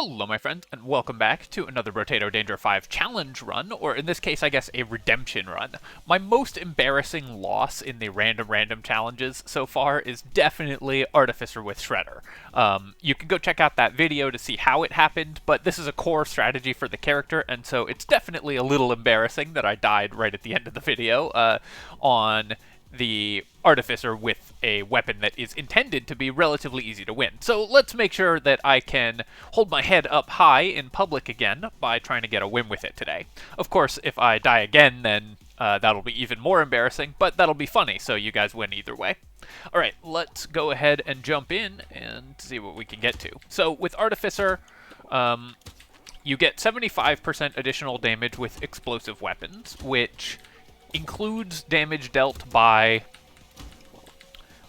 Hello my friends, and welcome back to another Brotato Danger 5 challenge run, or in this case I guess a redemption run. My most embarrassing loss in the random challenges so far is definitely Artificer with Shredder. You can go check out that video to see how it happened, but this is a core strategy for the character, and so it's definitely a little embarrassing that I died right at the end of the video on the Artificer with a weapon that is intended to be relatively easy to win. So let's make sure that I can hold my head up high in public again by trying to get a win with it today. Of course, if I die again, then that'll be even more embarrassing, but that'll be funny, so you guys win either way. Alright, let's go ahead and jump in and see what we can get to. So with Artificer, you get 75% additional damage with explosive weapons, which includes damage dealt by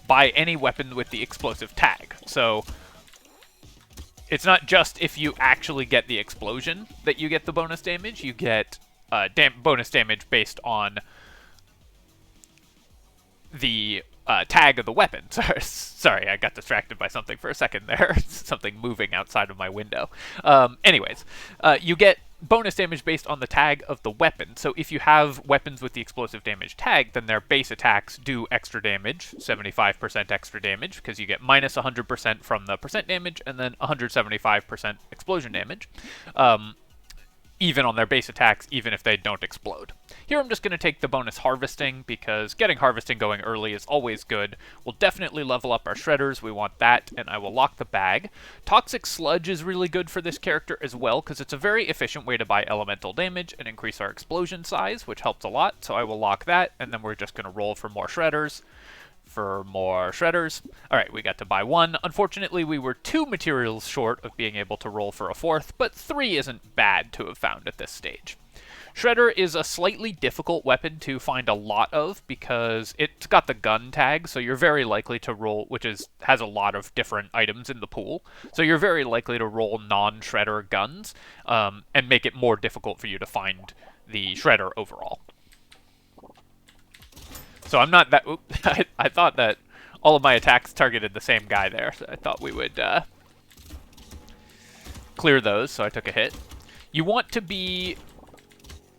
any weapon with the explosive tag. So it's not just if you actually get the explosion that you get the bonus damage. You get bonus damage based on the tag of the weapon. Sorry, I got distracted by something for a second there. Something moving outside of my window. Anyways, you get bonus damage based on the tag of the weapon. So if you have weapons with the explosive damage tag, then their base attacks do extra damage, 75% extra damage, because you get minus 100% from the percent damage, and then 175% explosion damage. Even on their base attacks, even if they don't explode. Here I'm just going to take the bonus harvesting, because getting harvesting going early is always good. We'll definitely level up our shredders, we want that, and I will lock the bag. Toxic Sludge is really good for this character as well, because it's a very efficient way to buy elemental damage and increase our explosion size, which helps a lot, so I will lock that, and then we're just going to roll for more shredders. Alright, we got to buy one. Unfortunately, we were 2 materials short of being able to roll for a 4th, but 3 isn't bad to have found at this stage. Shredder is a slightly difficult weapon to find a lot of because it's got the gun tag, so you're very likely to roll, has a lot of different items in the pool, so you're very likely to roll non-Shredder guns, and make it more difficult for you to find the Shredder overall. So I'm not that... I thought that all of my attacks targeted the same guy there, so I thought we would clear those, so I took a hit. You want to be,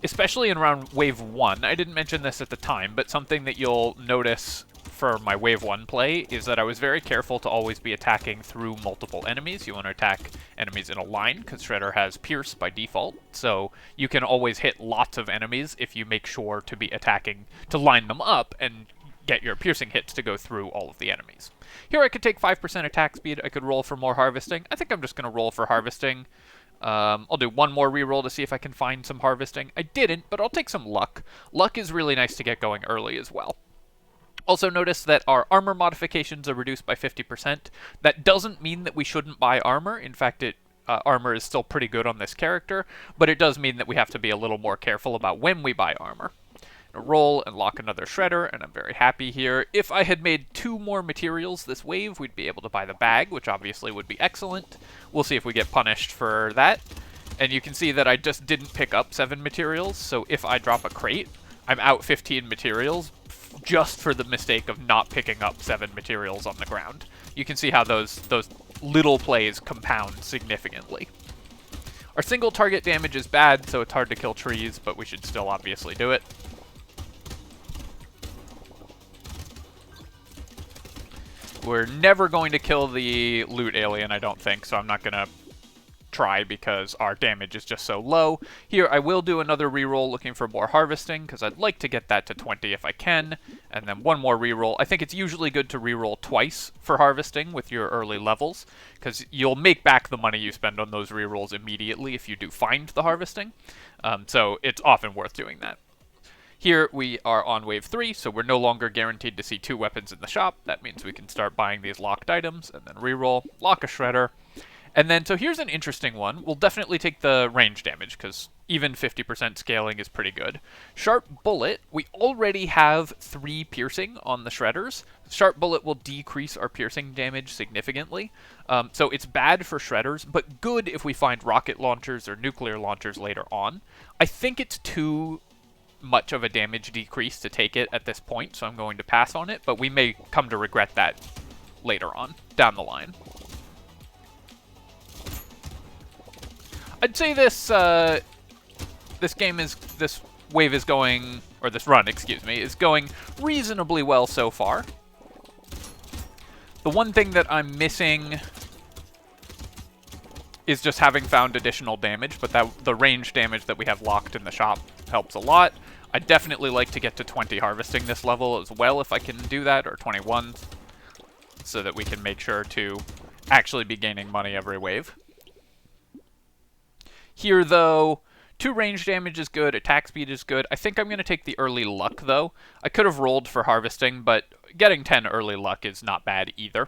especially in around Wave 1, I didn't mention this at the time, but something that you'll notice for my Wave 1 play is that I was very careful to always be attacking through multiple enemies. You want to attack enemies in a line, because Shredder has Pierce by default, so you can always hit lots of enemies if you make sure to be attacking, to line them up and get your piercing hits to go through all of the enemies. Here I could take 5% attack speed, I could roll for more harvesting. I think I'm just going to roll for harvesting. I'll do one more reroll to see if I can find some harvesting. I didn't, but I'll take some luck. Luck is really nice to get going early as well. Also notice that our armor modifications are reduced by 50%. That doesn't mean that we shouldn't buy armor. In fact, armor is still pretty good on this character, but it does mean that we have to be a little more careful about when we buy armor. Roll and lock another shredder, and I'm very happy here. If I had made 2 more materials this wave, we'd be able to buy the bag, which obviously would be excellent. We'll see if we get punished for that. And you can see that I just didn't pick up 7 materials, so if I drop a crate, I'm out 15 materials just for the mistake of not picking up 7 materials on the ground. You can see how those little plays compound significantly. Our single target damage is bad, so it's hard to kill trees, but we should still obviously do it. We're never going to kill the loot alien, I don't think, so I'm not going to try because our damage is just so low. Here, I will do another reroll looking for more harvesting, because I'd like to get that to 20 if I can, and then one more reroll. I think it's usually good to reroll twice for harvesting with your early levels, because you'll make back the money you spend on those rerolls immediately if you do find the harvesting, so it's often worth doing that. Here we are on Wave 3, so we're no longer guaranteed to see 2 weapons in the shop. That means we can start buying these locked items, and then reroll, lock a shredder. And then, so here's an interesting one. We'll definitely take the range damage, because even 50% scaling is pretty good. Sharp Bullet, we already have 3 piercing on the shredders. Sharp Bullet will decrease our piercing damage significantly. So it's bad for shredders, but good if we find rocket launchers or nuclear launchers later on. I think it's too much of a damage decrease to take it at this point, so I'm going to pass on it, but we may come to regret that later on, down the line. I'd say this this wave is going, or this run, excuse me, is going reasonably well so far. The one thing that I'm missing is just having found additional damage, but the range damage that we have locked in the shop helps a lot. I'd definitely like to get to 20 harvesting this level as well if I can do that, or 21, so that we can make sure to actually be gaining money every wave. Here, though, 2 range damage is good, attack speed is good. I think I'm going to take the early luck, though. I could have rolled for harvesting, but getting 10 early luck is not bad either.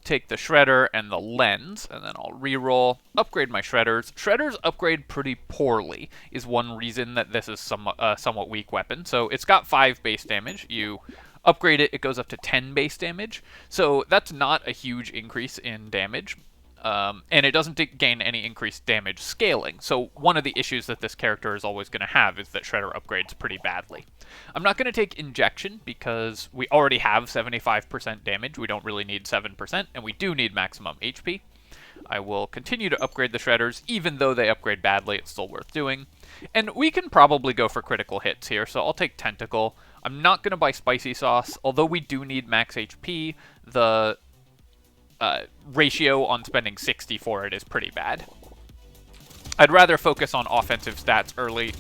Take the shredder and the lens, and then I'll reroll, upgrade my shredders. Shredders upgrade pretty poorly, is one reason that this is somewhat weak weapon. So it's got 5 base damage. You upgrade it, it goes up to 10 base damage. So that's not a huge increase in damage. And it doesn't gain any increased damage scaling. So one of the issues that this character is always going to have is that Shredder upgrades pretty badly. I'm not going to take Injection because we already have 75% damage. We don't really need 7%, and we do need maximum HP. I will continue to upgrade the Shredders. Even though they upgrade badly, it's still worth doing. And we can probably go for critical hits here, so I'll take Tentacle. I'm not going to buy Spicy Sauce, although we do need max HP. The ratio on spending 60 for it is pretty bad. I'd rather focus on offensive stats early,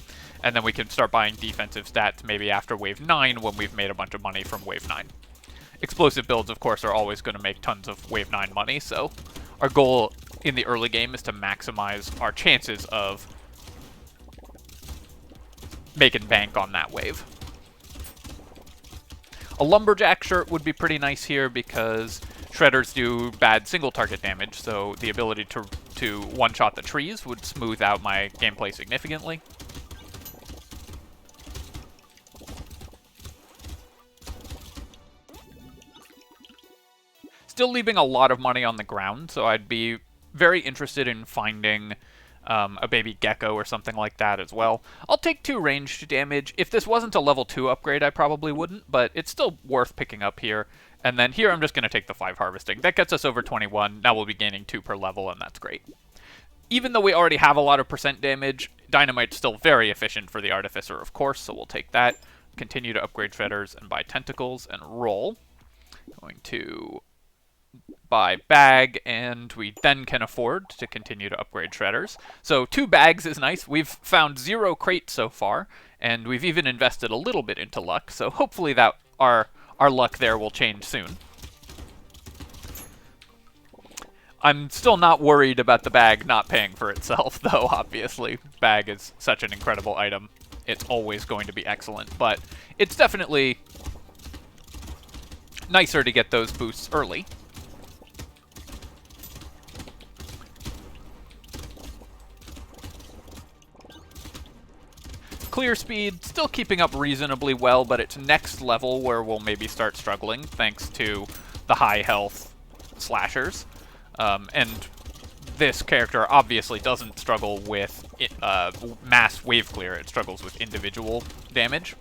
and then we can start buying defensive stats maybe after Wave 9 when we've made a bunch of money from Wave 9. Explosive builds, of course, are always going to make tons of Wave 9 money, so our goal in the early game is to maximize our chances of making bank on that wave. A Lumberjack shirt would be pretty nice here because Shredders do bad single target damage, so the ability to one-shot the trees would smooth out my gameplay significantly. Still leaving a lot of money on the ground, so I'd be very interested in finding a baby gecko or something like that as well. I'll take 2 ranged damage. If this wasn't a level 2 upgrade, I probably wouldn't, but it's still worth picking up here. And then here I'm just going to take the 5 harvesting. That gets us over 21. Now we'll be gaining 2 per level, and that's great. Even though we already have a lot of percent damage, Dynamite's still very efficient for the Artificer, of course, so we'll take that. Continue to upgrade Shredders and buy Tentacles and roll. Going to buy Bag, and we then can afford to continue to upgrade Shredders. So 2 bags is nice. We've found 0 crates so far, and we've even invested a little bit into luck, so hopefully that our luck there will change soon. I'm still not worried about the bag not paying for itself, though, obviously. Bag is such an incredible item. It's always going to be excellent, but it's definitely nicer to get those boosts early. Clear speed, still keeping up reasonably well, but it's next level where we'll maybe start struggling, thanks to the high health slashers. And this character obviously doesn't struggle with mass wave clear, it struggles with individual damage.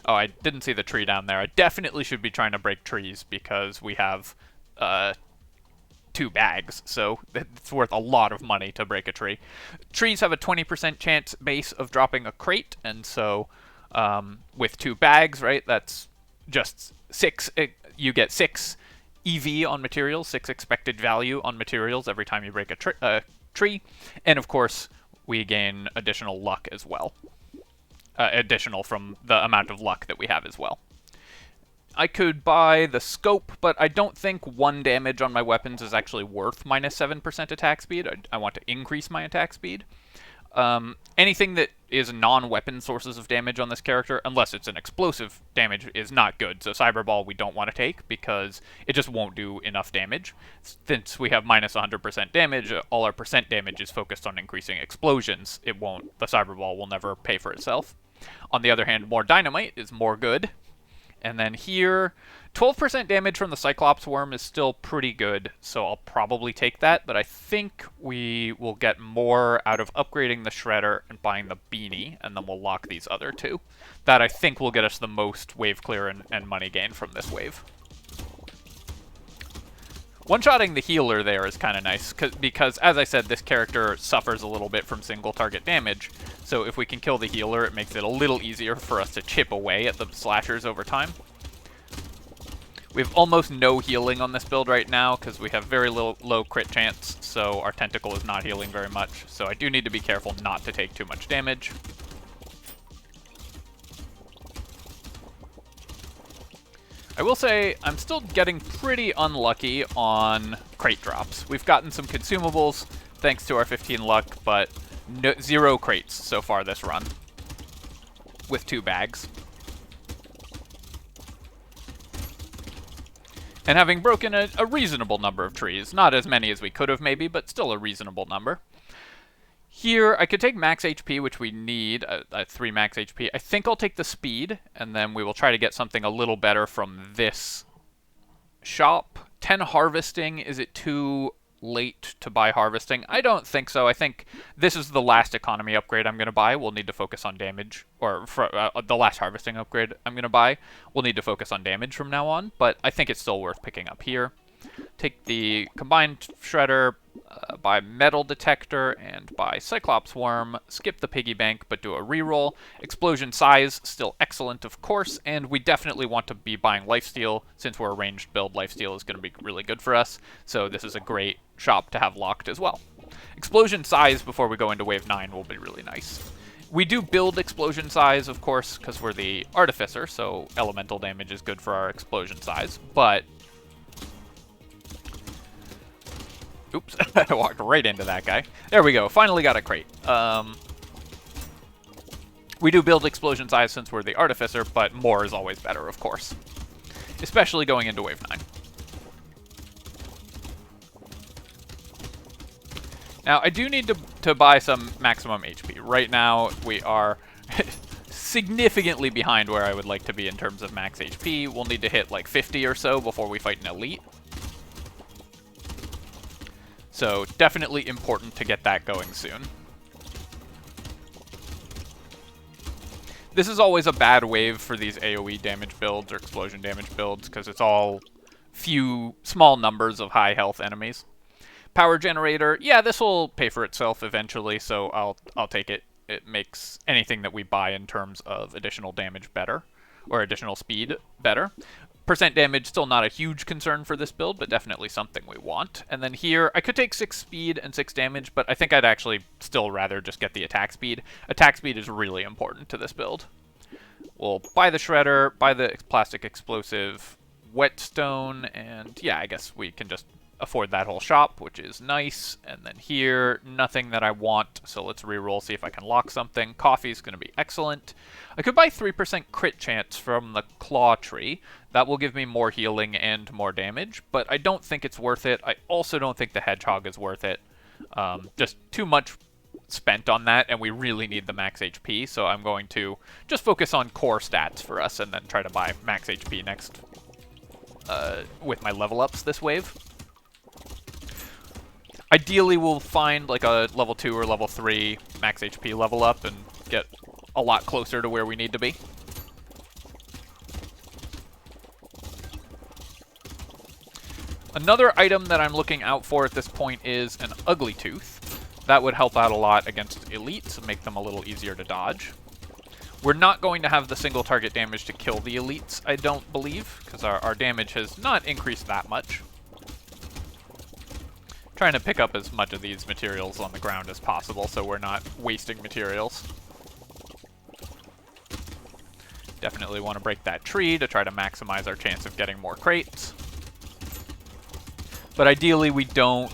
Oh, I didn't see the tree down there. I definitely should be trying to break trees because we have 2 bags, so it's worth a lot of money to break a tree. Trees have a 20% chance base of dropping a crate, and so with 2 bags, right, that's just 6, you get 6 EV on materials, 6 expected value on materials every time you break a tree, and of course we gain additional luck as well. Additional from the amount of luck that we have as well. I could buy the scope, but I don't think 1 damage on my weapons is actually worth minus 7% attack speed. I want to increase my attack speed. Anything that is non-weapon sources of damage on this character, unless it's an explosive damage, is not good. So Cyberball we don't want to take because it just won't do enough damage. Since we have minus 100% damage, all our percent damage is focused on increasing explosions. The Cyberball will never pay for itself. On the other hand, more dynamite is more good. And then here, 12% damage from the Cyclops Worm is still pretty good, so I'll probably take that, but I think we will get more out of upgrading the Shredder and buying the Beanie, and then we'll lock these other 2. That I think will get us the most wave clear and money gain from this wave. One-shotting the healer there is kind of nice, because, as I said, this character suffers a little bit from single-target damage, so if we can kill the healer, it makes it a little easier for us to chip away at the slashers over time. We have almost no healing on this build right now, because we have very low crit chance, so our tentacle is not healing very much, so I do need to be careful not to take too much damage. I will say, I'm still getting pretty unlucky on crate drops. We've gotten some consumables, thanks to our 15 luck, but 0 crates so far this run, with 2 bags. And having broken a reasonable number of trees. Not as many as we could have, maybe, but still a reasonable number. Here, I could take max HP, which we need, 3 max HP. I think I'll take the speed, and then we will try to get something a little better from this shop. 10 harvesting, is it too late to buy harvesting? I don't think so. I think this is the last economy upgrade I'm going to buy. We'll need to focus on damage, or the last harvesting upgrade I'm going to buy. We'll need to focus on damage from now on, but I think it's still worth picking up here. Take the combined shredder, buy metal detector, and buy Cyclops worm, skip the piggy bank, but do a reroll. Explosion size, still excellent, of course, and we definitely want to be buying lifesteal. Since we're a ranged build, lifesteal is going to be really good for us, so this is a great shop to have locked as well. Explosion size before we go into wave 9 will be really nice. We do build explosion size, of course, because we're the Artificer, so elemental damage is good for our explosion size, but... Oops, I walked right into that guy. There we go, finally got a crate. We do build explosion size since we're the Artificer, but more is always better, of course. Especially going into wave 9. Now, I do need to buy some maximum HP. Right now, we are significantly behind where I would like to be in terms of max HP. We'll need to hit like 50 or so before we fight an elite. So definitely important to get that going soon. This is always a bad wave for these AoE damage builds or explosion damage builds because it's all small numbers of high health enemies. Power generator, yeah, this will pay for itself eventually, so I'll take it. It makes anything that we buy in terms of additional damage better, or additional speed better. Percent damage, still not a huge concern for this build, but definitely something we want. And then here, I could take 6 speed and 6 damage, but I think I'd actually still rather just get the attack speed. Attack speed is really important to this build. We'll buy the shredder, buy the plastic explosive, whetstone, and yeah, I guess we can just afford that whole shop, which is nice. And then here, nothing that I want, so let's reroll, see if I can lock something. Coffee's going to be excellent. I could buy 3% crit chance from the claw tree. That will give me more healing and more damage, but I don't think it's worth it. I also don't think the hedgehog is worth it. Just too much spent on that, and we really need the max HP, so I'm going to just focus on core stats for us and then try to buy max HP next with my level ups this wave. Ideally, we'll find like a level 2 or level 3 max HP level up and get a lot closer to where we need to be. Another item that I'm looking out for at this point is an ugly tooth. That would help out a lot against elites and make them a little easier to dodge. We're not going to have the single target damage to kill the elites, I don't believe, because our damage has not increased that much. Trying to pick up as much of these materials on the ground as possible so we're not wasting materials. Definitely want to break that tree to try to maximize our chance of getting more crates. But ideally we don't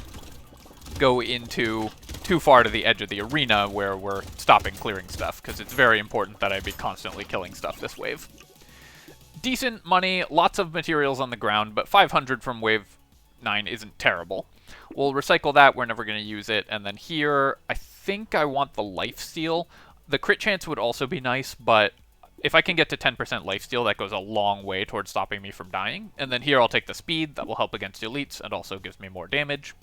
go into too far to the edge of the arena where we're stopping clearing stuff, because it's very important that I be constantly killing stuff this wave. Decent money, lots of materials on the ground, but 500 from wave 9 isn't terrible. We'll recycle that, we're never going to use it, and then here, I think I want the lifesteal. The crit chance would also be nice, but if I can get to 10% lifesteal, that goes a long way towards stopping me from dying. And then here I'll take the speed, that will help against elites, and also gives me more damage.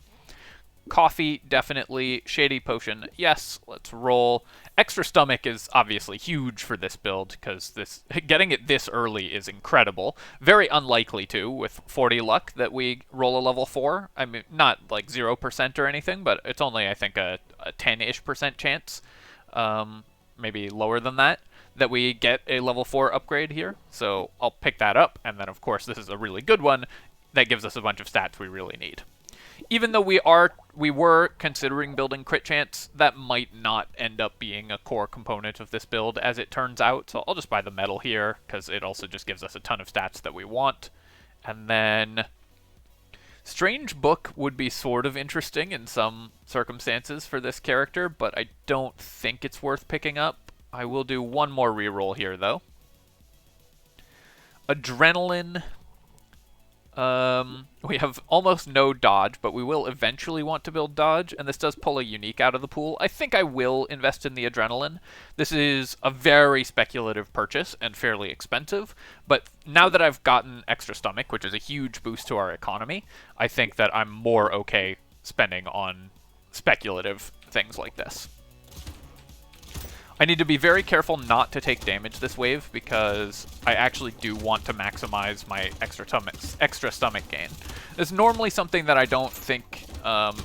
Coffee, definitely. Shady potion, yes. Let's roll. Extra stomach is obviously huge for this build, because this getting it this early is incredible. Very unlikely, too, with 40 luck that we roll a level 4. I mean, not like 0% or anything, but it's only, I think, a 10-ish% chance, maybe lower than that we get a level 4 upgrade here. So I'll pick that up, and then, of course, this is a really good one that gives us a bunch of stats we really need. Even though we were considering building crit chance, that might not end up being a core component of this build, as it turns out. So I'll just buy the metal here, because it also just gives us a ton of stats that we want. And then Strange Book would be sort of interesting in some circumstances for this character, but I don't think it's worth picking up. I will do one more reroll here, though. Adrenaline. We have almost no dodge, but we will eventually want to build dodge, and this does pull a unique out of the pool. I think I will invest in the adrenaline. This is a very speculative purchase and fairly expensive, but now that I've gotten extra stomach, which is a huge boost to our economy, I think that I'm more okay spending on speculative things like this. I need to be very careful not to take damage this wave, because I actually do want to maximize my extra stomach gain. It's normally something that I don't think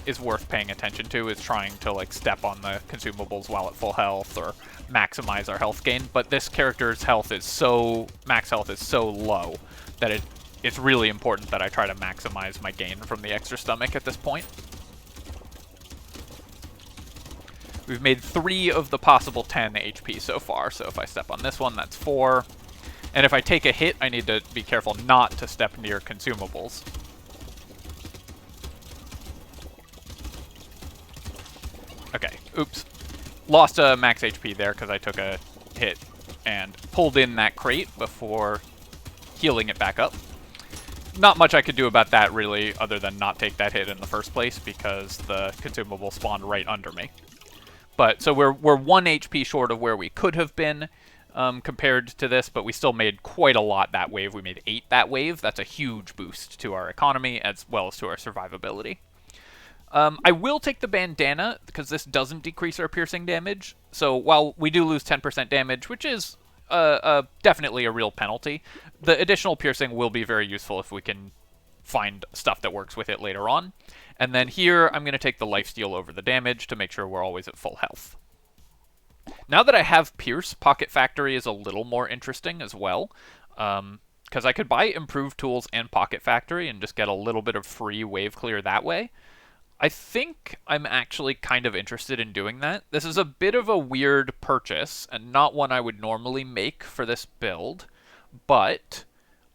is worth paying attention to, is trying to like step on the consumables while at full health or maximize our health gain, but this character's max health is so low that it's really important that I try to maximize my gain from the extra stomach at this point. We've made 3 of the possible 10 HP so far, so if I step on this one, that's 4. And if I take a hit, I need to be careful not to step near consumables. Okay, oops. Lost a max HP there because I took a hit and pulled in that crate before healing it back up. Not much I could do about that, really, other than not take that hit in the first place, because the consumable spawned right under me. But so we're 1 HP short of where we could have been compared to this, but we still made quite a lot that wave. We made 8 that wave. That's a huge boost to our economy as well as to our survivability. I will take the bandana, because this doesn't decrease our piercing damage. So while we do lose 10% damage, which is definitely a real penalty, the additional piercing will be very useful if we can find stuff that works with it later on. And then here, I'm going to take the lifesteal over the damage to make sure we're always at full health. Now that I have Pierce, Pocket Factory is a little more interesting as well, because I could buy improved tools and Pocket Factory and just get a little bit of free wave clear that way. I think I'm actually kind of interested in doing that. This is a bit of a weird purchase, and not one I would normally make for this build, but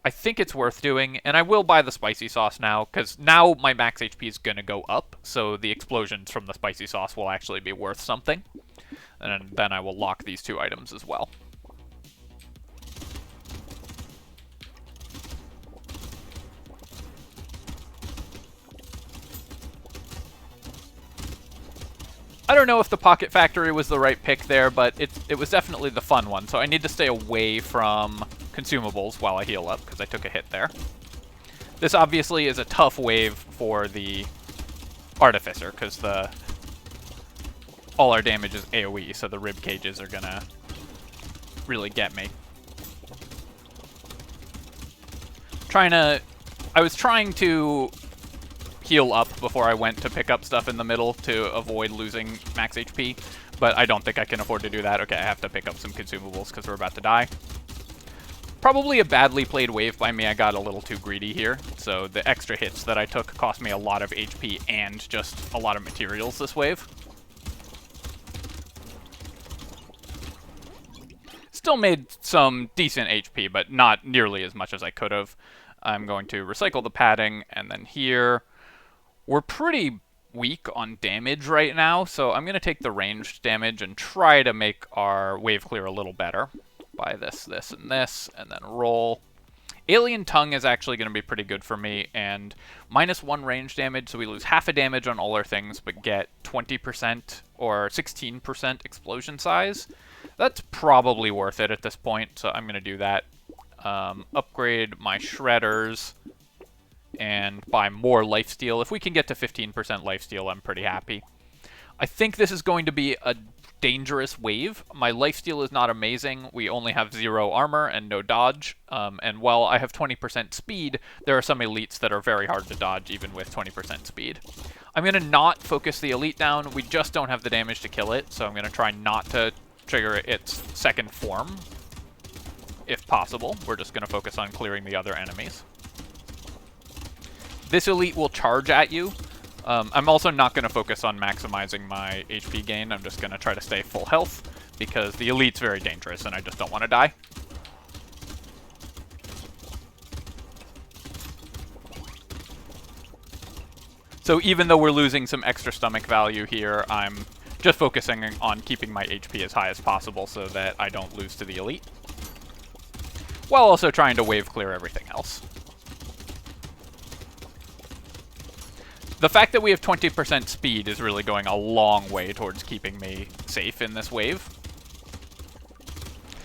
I think it's worth doing, and I will buy the spicy sauce now, because now my max HP is going to go up, so the explosions from the spicy sauce will actually be worth something. And then I will lock these 2 items as well. I don't know if the Pocket Factory was the right pick there, but it was definitely the fun one, so I need to stay away from consumables while I heal up, because I took a hit there. This obviously is a tough wave for the Artificer, because all our damage is AoE, so the rib cages are gonna really get me. I was trying to heal up before I went to pick up stuff in the middle to avoid losing max HP, but I don't think I can afford to do that. Okay, I have to pick up some consumables because we're about to die. Probably a badly played wave by me. I got a little too greedy here, so the extra hits that I took cost me a lot of HP and just a lot of materials this wave. Still made some decent HP, but not nearly as much as I could have. I'm going to recycle the padding, and then here, we're pretty weak on damage right now, so I'm going to take the ranged damage and try to make our wave clear a little better. Buy this, this, and this, and then roll. Alien Tongue is actually going to be pretty good for me, and -1 range damage, so we lose half a damage on all our things, but get 20% or 16% explosion size. That's probably worth it at this point, so I'm going to do that. Upgrade my shredders and buy more lifesteal. If we can get to 15% lifesteal, I'm pretty happy. I think this is going to be a dangerous wave. My lifesteal is not amazing. We only have 0 armor and no dodge. And while I have 20% speed, there are some elites that are very hard to dodge even with 20% speed. I'm going to not focus the elite down. We just don't have the damage to kill it, so I'm going to try not to trigger its second form, if possible. We're just going to focus on clearing the other enemies. This elite will charge at you. I'm also not going to focus on maximizing my HP gain. I'm just going to try to stay full health, because the elite's very dangerous, and I just don't want to die. So even though we're losing some extra stomach value here, I'm just focusing on keeping my HP as high as possible so that I don't lose to the elite, while also trying to wave clear everything else. The fact that we have 20% speed is really going a long way towards keeping me safe in this wave,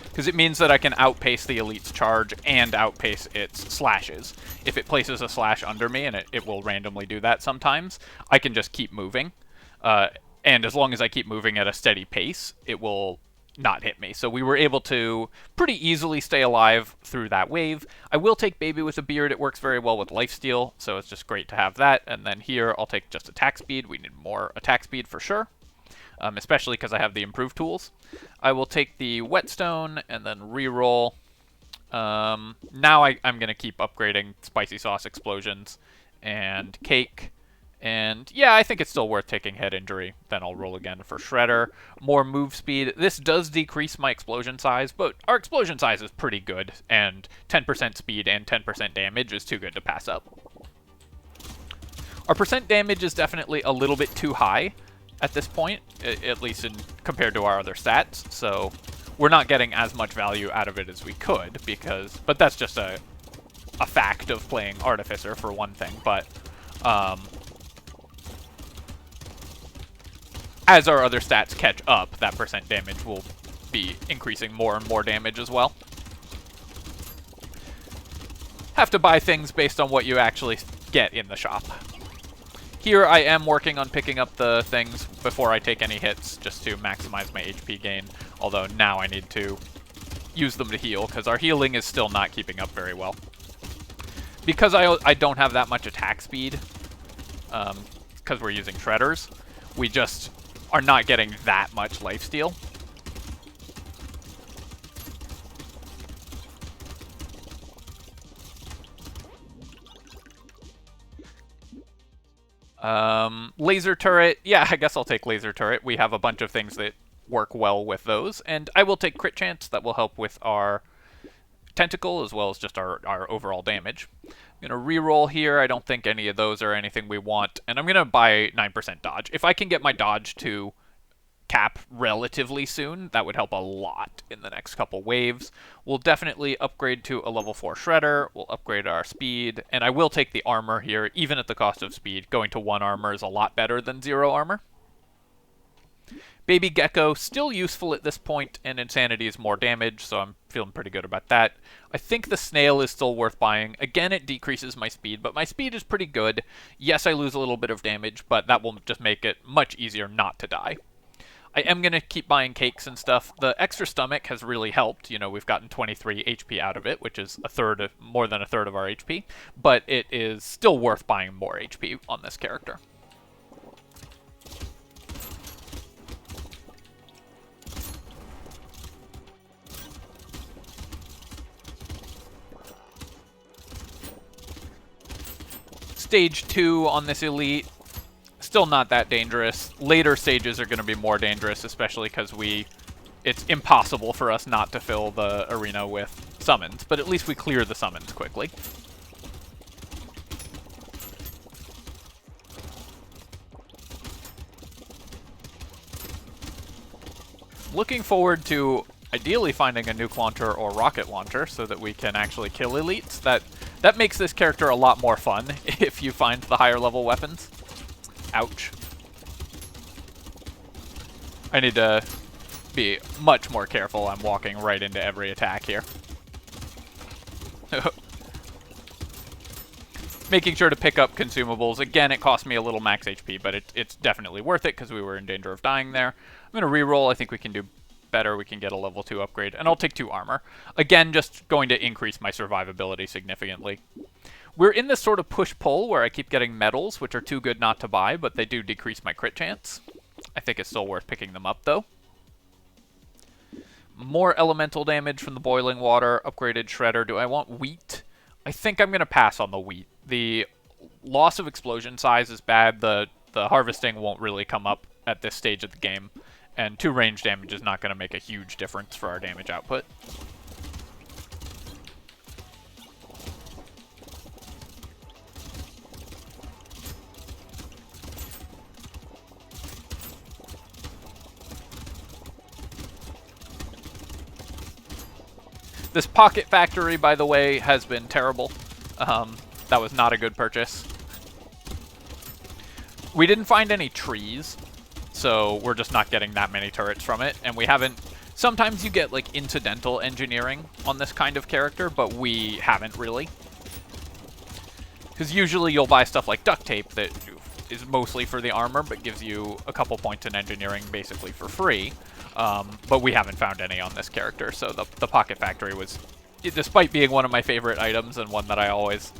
because it means that I can outpace the elite's charge and outpace its slashes. If it places a slash under me, and it will randomly do that sometimes, I can just keep moving. And as long as I keep moving at a steady pace, it will not hit me. So we were able to pretty easily stay alive through that wave. I will take Baby with a Beard. It works very well with lifesteal, so it's just great to have that. And then here, I'll take just attack speed. We need more attack speed for sure. Especially because I have the improved tools. I will take the Whetstone and then reroll. Now I'm going to keep upgrading Spicy Sauce Explosions and Cake. And yeah, I think it's still worth taking Head Injury. Then I'll roll again for Shredder. More move speed. This does decrease my explosion size, but our explosion size is pretty good. And 10% speed and 10% damage is too good to pass up. Our percent damage is definitely a little bit too high at this point, at least compared to our other stats, so we're not getting as much value out of it as we could, but that's just a fact of playing Artificer for one thing, but as our other stats catch up, that percent damage will be increasing more and more damage as well. Have to buy things based on what you actually get in the shop. Here I am working on picking up the things before I take any hits, just to maximize my HP gain, although now I need to use them to heal, because our healing is still not keeping up very well. Because I don't have that much attack speed, because we're using Shredders, we just are not getting that much lifesteal. Laser turret. Yeah, I guess I'll take laser turret. We have a bunch of things that work well with those. And I will take crit chance. That will help with our tentacle as well as just our overall damage. I'm going to reroll here. I don't think any of those are anything we want. And I'm going to buy 9% dodge. If I can get my dodge to cap relatively soon, that would help a lot in the next couple waves. We'll definitely upgrade to a level 4 Shredder. We'll upgrade our speed, and I will take the armor here, even at the cost of speed. Going to 1 armor is a lot better than 0 armor. Baby Gecko, still useful at this point, and Insanity is more damage, so I'm feeling pretty good about that. I think the Snail is still worth buying. Again, it decreases my speed, but my speed is pretty good. Yes, I lose a little bit of damage, but that will just make it much easier not to die. I am going to keep buying cakes and stuff. The extra stomach has really helped. You know, we've gotten 23 HP out of it, which is more than a third of our HP, but it is still worth buying more HP on this character. Stage 2 on this elite. Still not that dangerous. Later stages are going to be more dangerous, especially because it's impossible for us not to fill the arena with summons, but at least we clear the summons quickly. Looking forward to ideally finding a nuke launcher or rocket launcher so that we can actually kill elites. That makes this character a lot more fun if you find the higher level weapons. Ouch. I need to be much more careful. I'm walking right into every attack here. making sure to pick up consumables. Again, it cost me a little max HP, but it's definitely worth it because we were in danger of dying there. I'm going to reroll. I think we can do better. We can get a level 2 upgrade, and I'll take 2 armor. Again, just going to increase my survivability significantly. We're in this sort of push-pull where I keep getting medals, which are too good not to buy, but they do decrease my crit chance. I think it's still worth picking them up, though. More elemental damage from the boiling water, upgraded shredder. Do I want wheat? I think I'm going to pass on the wheat. The loss of explosion size is bad. The harvesting won't really come up at this stage of the game. And 2 range damage is not going to make a huge difference for our damage output. This pocket factory, by the way, has been terrible. That was not a good purchase. We didn't find any trees, so we're just not getting that many turrets from it, and we haven't... Sometimes you get, like, incidental engineering on this kind of character, but we haven't really. Because usually you'll buy stuff like duct tape that is mostly for the armor, but gives you a couple points in engineering basically for free. But we haven't found any on this character, so the Pocket Factory was, despite being one of my favorite items and one that I always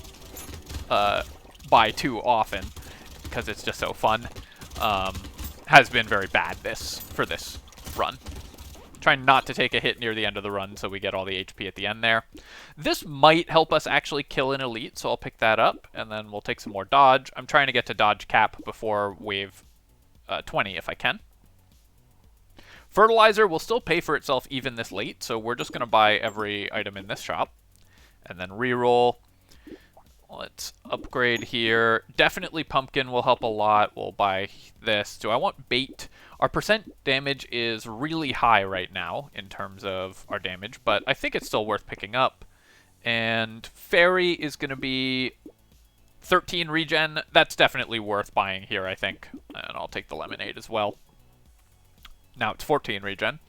buy too often, because it's just so fun, has been very bad for this run. Trying not to take a hit near the end of the run so we get all the HP at the end there. This might help us actually kill an elite, so I'll pick that up, and then we'll take some more dodge. I'm trying to get to dodge cap before wave 20 if I can. Fertilizer will still pay for itself even this late, so we're just going to buy every item in this shop. And then reroll. Let's upgrade here. Definitely pumpkin will help a lot. We'll buy this. Do I want bait? Our percent damage is really high right now in terms of our damage, but I think it's still worth picking up. And fairy is going to be 13 regen. That's definitely worth buying here, I think. And I'll take the lemonade as well. Now it's 14 regen.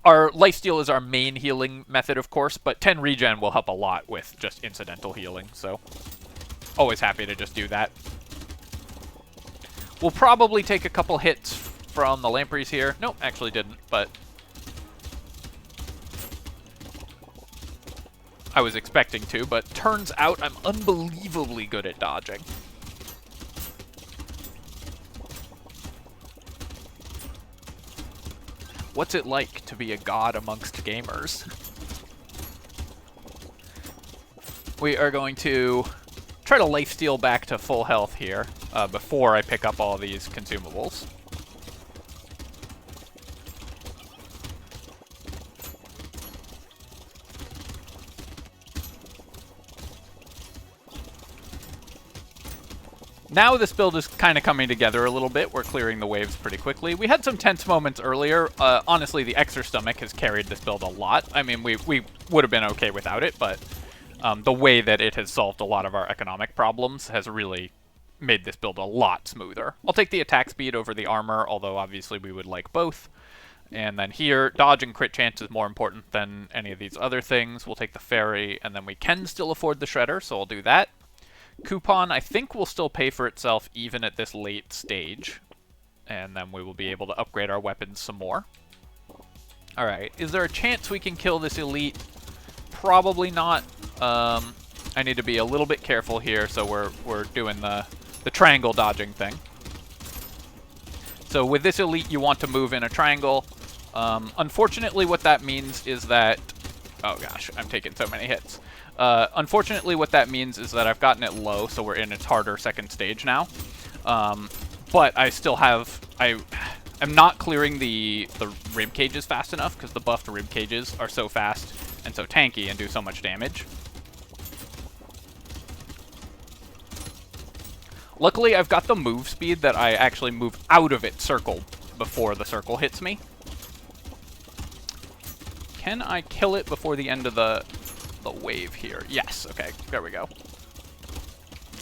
Our lifesteal is our main healing method, of course, but 10 regen will help a lot with just incidental healing, so always happy to just do that. We'll probably take a couple hits from the lampreys here. Nope, actually didn't, but I was expecting to, but turns out I'm unbelievably good at dodging. What's it like to be a god amongst gamers? We are going to try to lifesteal back to full health here before I pick up all these consumables. Now this build is kind of coming together a little bit. We're clearing the waves pretty quickly. We had some tense moments earlier. Honestly, the extra stomach has carried this build a lot. I mean, we would have been okay without it, but the way that it has solved a lot of our economic problems has really made this build a lot smoother. I'll take the attack speed over the armor, although obviously we would like both. And then here, dodge and crit chance is more important than any of these other things. We'll take the fairy, and then we can still afford the shredder, so I'll do that. Coupon, I think, will still pay for itself even at this late stage. And then we will be able to upgrade our weapons some more. Alright, is there a chance we can kill this elite? Probably not. I need to be a little bit careful here, so we're doing the triangle dodging thing. So with this elite, you want to move in a triangle. Unfortunately, what that means is that... Oh gosh, I'm taking so many hits. Unfortunately, what that means is that I've gotten it low, so we're in its harder second stage now. But I still have... I'm not clearing the rib cages fast enough, because the buffed rib cages are so fast and so tanky and do so much damage. Luckily, I've got the move speed that I actually move out of its circle before the circle hits me. Can I kill it before the end of the wave here? Yes, okay, there we go.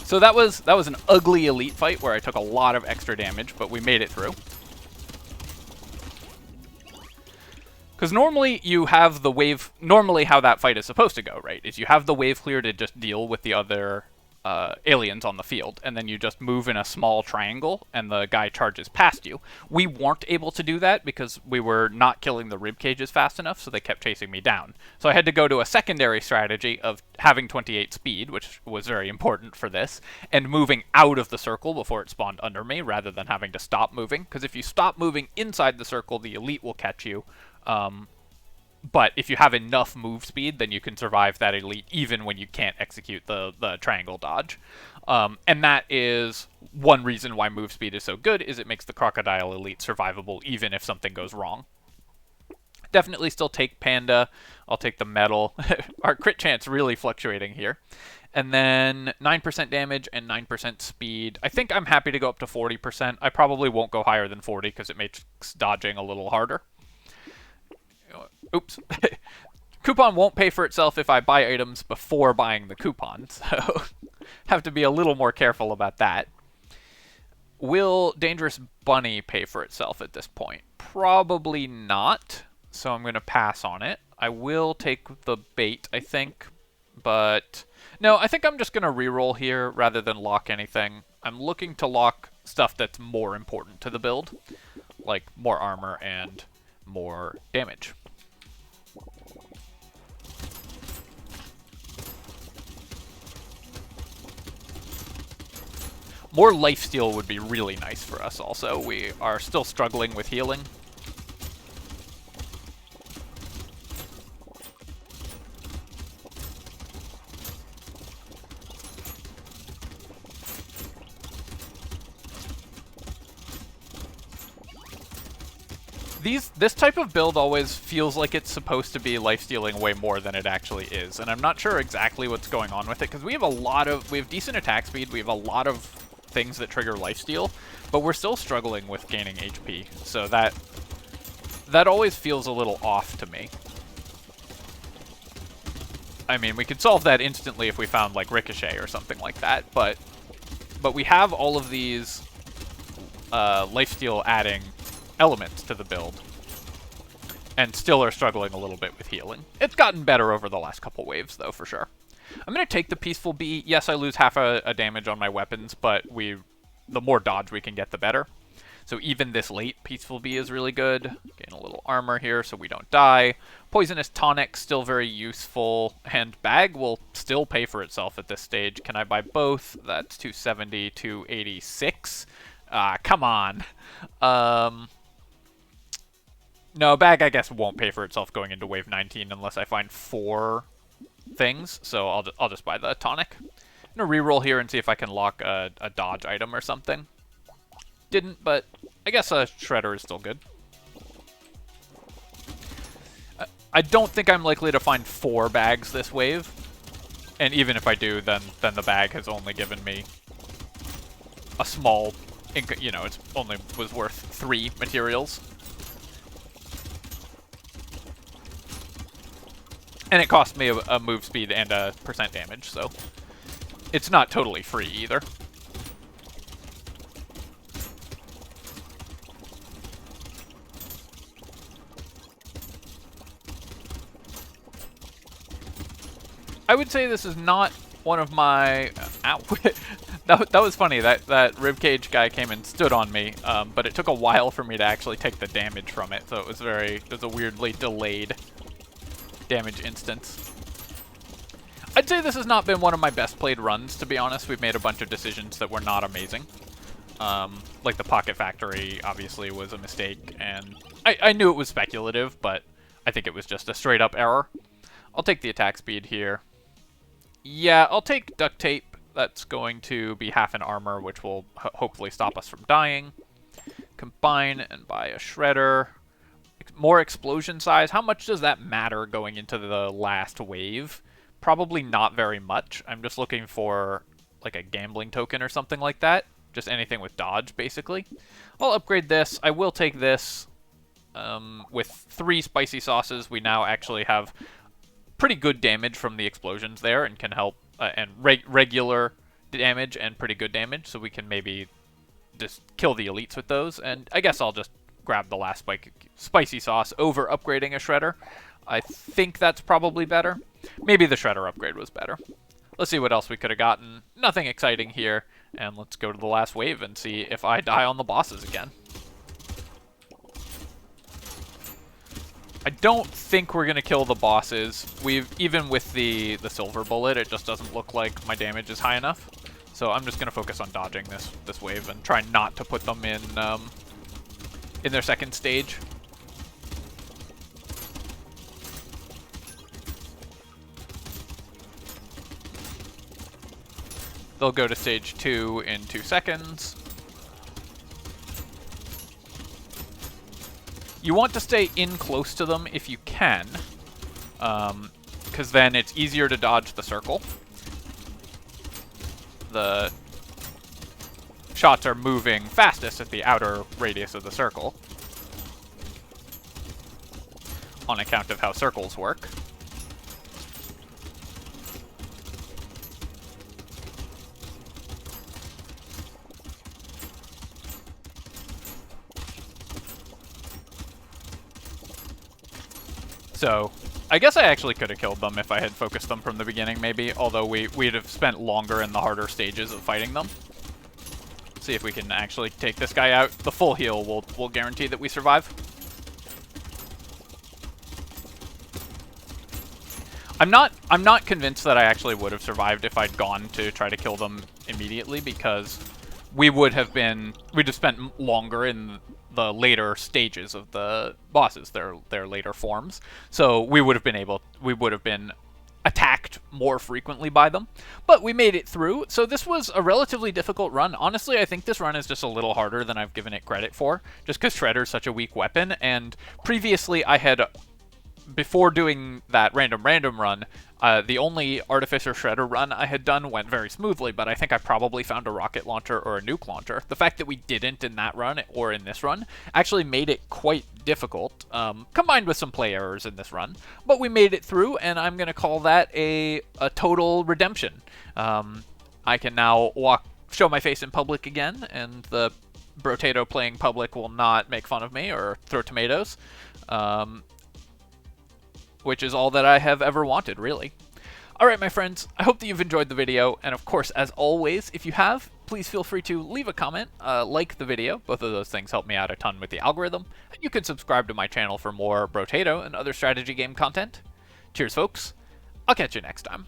So that was an ugly elite fight where I took a lot of extra damage, but we made it through. Because normally you have the wave, normally how that fight is supposed to go, right, is you have the wave clear to just deal with the other aliens on the field, and then you just move in a small triangle, and the guy charges past you. We weren't able to do that because we were not killing the rib cages fast enough, so they kept chasing me down. So I had to go to a secondary strategy of having 28 speed, which was very important for this, and moving out of the circle before it spawned under me, rather than having to stop moving, because if you stop moving inside the circle, the elite will catch you. But if you have enough move speed, then you can survive that elite even when you can't execute the triangle dodge. And that is one reason why move speed is so good, is it makes the crocodile elite survivable even if something goes wrong. Definitely still take Panda. I'll take the metal. Our crit chance really fluctuating here. And then 9% damage and 9% speed. I think I'm happy to go up to 40%. I probably won't go higher than 40 because it makes dodging a little harder. Oops. Coupon won't pay for itself if I buy items before buying the coupon, so have to be a little more careful about that. Will Dangerous Bunny pay for itself at this point? Probably not, so I'm going to pass on it. I will take the bait, I think, but no, I think I'm just going to reroll here rather than lock anything. I'm looking to lock stuff that's more important to the build, like more armor and more damage. More lifesteal would be really nice for us also. We are still struggling with healing. This type of build always feels like it's supposed to be lifestealing way more than it actually is, and I'm not sure exactly what's going on with it, because we have decent attack speed, we have a lot of things that trigger lifesteal, but we're still struggling with gaining HP, so that always feels a little off to me. I mean, we could solve that instantly if we found, like, Ricochet or something like that, but we have all of these lifesteal adding elements to the build, and still are struggling a little bit with healing. It's gotten better over the last couple waves, though, for sure. I'm going to take the Peaceful Bee. Yes, I lose half a damage on my weapons, but the more dodge we can get, the better. So even this late, Peaceful Bee is really good. Gain a little armor here so we don't die. Poisonous Tonic, still very useful. And Bag will still pay for itself at this stage. Can I buy both? That's 270, 286. Come on. No, Bag, I guess, won't pay for itself going into Wave 19 unless I find 4 things, so I'll just buy the tonic. I'm gonna reroll here and see if I can lock a dodge item or something. Didn't, but I guess a Shredder is still good. I don't think I'm likely to find 4 bags this wave, and even if I do, then the bag has only given me a small, you know, it only was worth 3 materials. And it cost me a move speed and a % damage, so it's not totally free either. I would say this is not one of my... ow. that was funny. That ribcage guy came and stood on me, but it took a while for me to actually take the damage from it, so it was a weirdly delayed damage instance. I'd say this has not been one of my best played runs, to be honest. We've made a bunch of decisions that were not amazing. Like the Pocket Factory obviously was a mistake, and I knew it was speculative, but I think it was just a straight up error. I'll take the attack speed here. Yeah, I'll take Duct Tape. That's going to be half an armor, which will hopefully stop us from dying. Combine and buy a Shredder. More explosion size. How much does that matter going into the last wave? Probably not very much. I'm just looking for like a gambling token or something like that. Just anything with dodge, basically. I'll upgrade this. I will take this. With 3 spicy sauces, we now actually have pretty good damage from the explosions there, and can help, and regular damage and pretty good damage, so we can maybe just kill the elites with those. And I guess I'll just grab the last spicy sauce over upgrading a Shredder. I think that's probably better. Maybe the Shredder upgrade was better. Let's see what else we could have gotten. Nothing exciting here. And let's go to the last wave and see if I die on the bosses again. I don't think we're going to kill the bosses. Even with the silver bullet, it just doesn't look like my damage is high enough. So I'm just going to focus on dodging this wave and try not to put them in their second stage. They'll go to stage 2 in 2 seconds. You want to stay in close to them if you can, because then it's easier to dodge the circle. The shots are moving fastest at the outer radius of the circle, on account of how circles work. So, I guess I actually could have killed them if I had focused them from the beginning, maybe, although we'd have spent longer in the harder stages of fighting them. See if we can actually take this guy out. The full heal will guarantee that we survive. I'm not convinced that I actually would have survived if I'd gone to try to kill them immediately, because we'd have spent longer in the later stages of the bosses, their later forms. So we would have been attacked more frequently by them. But we made it through, so this was a relatively difficult run. Honestly, I think this run is just a little harder than I've given it credit for, just because Shredder's such a weak weapon, and previously I had, before doing that random run, the only Artificer Shredder run I had done went very smoothly, but I think I probably found a rocket launcher or a nuke launcher. The fact that we didn't in that run, or in this run, actually made it quite difficult, combined with some play errors in this run. But we made it through, and I'm going to call that a total redemption. I can now show my face in public again, and the Brotato playing public will not make fun of me or throw tomatoes. Which is all that I have ever wanted, really. Alright, my friends, I hope that you've enjoyed the video, and of course, as always, if you have, please feel free to leave a comment, like the video. Both of those things help me out a ton with the algorithm. You can subscribe to my channel for more Brotato and other strategy game content. Cheers, folks. I'll catch you next time.